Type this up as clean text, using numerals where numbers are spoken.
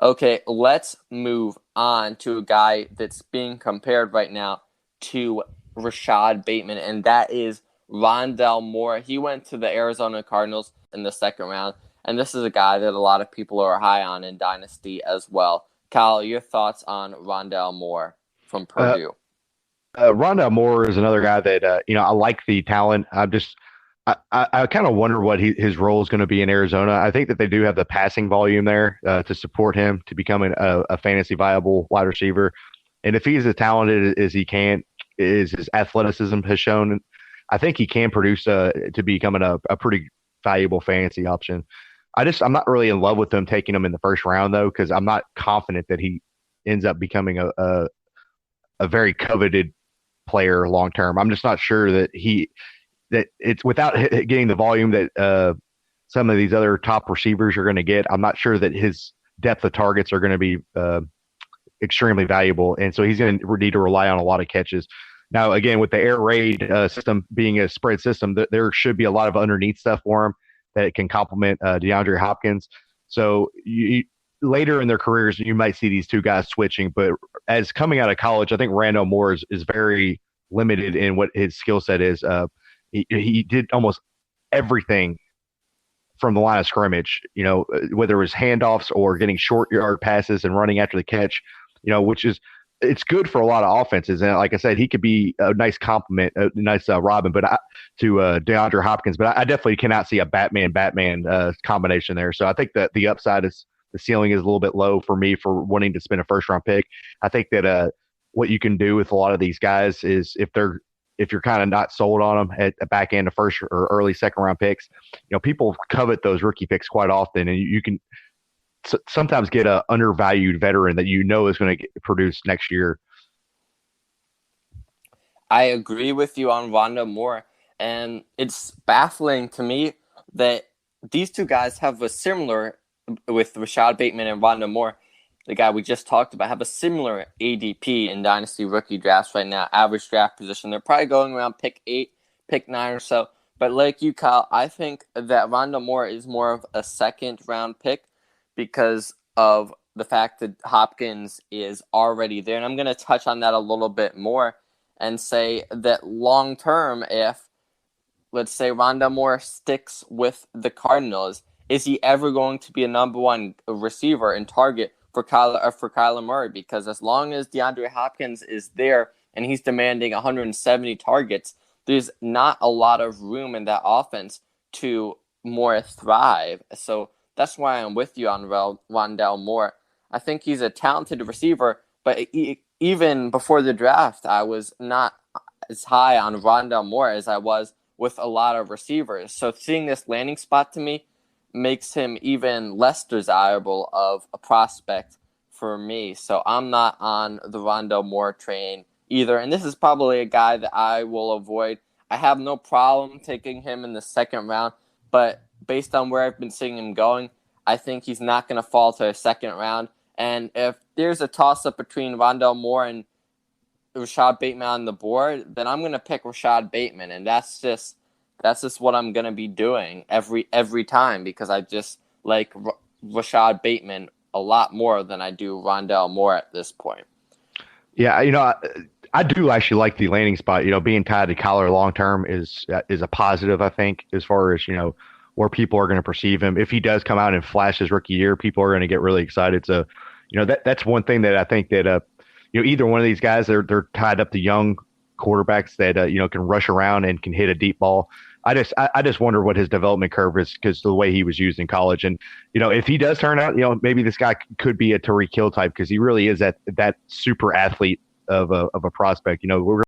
Okay, let's move on to a guy that's being compared right now to Rashad Bateman, and that is Rondale Moore. He went to the Arizona Cardinals in the second round, and this is a guy that a lot of people are high on in Dynasty as well. Kyle, your thoughts on Rondale Moore from Uh, Purdue? Rondale Moore is another guy that I like the talent. I kind of wonder what his role is going to be in Arizona. I think that they do have the passing volume there to support him to become a fantasy viable wide receiver. And if he's as talented as he can, is his athleticism has shown, I think he can produce to becoming a pretty valuable fantasy option. I'm not really in love with them taking him in the first round though, because I'm not confident that he ends up becoming a very coveted player long term. I'm just not sure that it's without getting the volume that some of these other top receivers are going to get. I'm not sure that his depth of targets are going to be extremely valuable, and so he's going to need to rely on a lot of catches. Now, again, with the air raid system being a spread system, there should be a lot of underneath stuff for him that can complement DeAndre Hopkins. So later in their careers, you might see these two guys switching, but as coming out of college, I think Randall Moore is very limited in what his skill set is. He did almost everything from the line of scrimmage, whether it was handoffs or getting short yard passes and running after the catch, which is it's good for a lot of offenses. And like I said, he could be a nice compliment, a nice Robin, to DeAndre Hopkins. But I definitely cannot see a Batman combination there. So I think that the upside is the ceiling is a little bit low for me for wanting to spend a first round pick. I think that what you can do with a lot of these guys is if you're kind of not sold on them at the back end of first or early second round picks, people covet those rookie picks quite often, and you can sometimes get a undervalued veteran that is going to produce next year. I agree with you on Rondale Moore, and it's baffling to me that these two guys have a similar, with Rashad Bateman and Rondale Moore, the guy we just talked about, have a similar ADP in Dynasty rookie drafts right now, average draft position. They're probably going around pick 8, pick 9 or so. But like you, Kyle, I think that Rondale Moore is more of a second round pick because of the fact that Hopkins is already there. And I'm going to touch on that a little bit more and say that long term, if let's say Rondale Moore sticks with the Cardinals, is he ever going to be a number one receiver and target for Kyler Murray? Because as long as DeAndre Hopkins is there and he's demanding 170 targets, there's not a lot of room in that offense to more thrive. So that's why I'm with you on Rondale Moore. I think he's a talented receiver, but even before the draft, I was not as high on Rondale Moore as I was with a lot of receivers. So seeing this landing spot to me makes him even less desirable of a prospect for me. So I'm not on the Rondale Moore train either. And this is probably a guy that I will avoid. I have no problem taking him in the second round, but based on where I've been seeing him going, I think he's not going to fall to a second round. And if there's a toss-up between Rondale Moore and Rashad Bateman on the board, then I'm going to pick Rashad Bateman, and that's just what I'm going to be doing every time because I just like Rashad Bateman a lot more than I do Rondale Moore at this point. Yeah, I do actually like the landing spot. Being tied to Kyler long term is a positive, I think, as far as where people are going to perceive him. If he does come out and flash his rookie year, people are going to get really excited. So, that's one thing that I think that either one of these guys they're tied up to young quarterbacks that can rush around and can hit a deep ball. I just wonder what his development curve is because the way he was used in college, and if he does turn out, maybe this guy could be a Tyreek Hill type because he really is that super athlete of a prospect. We're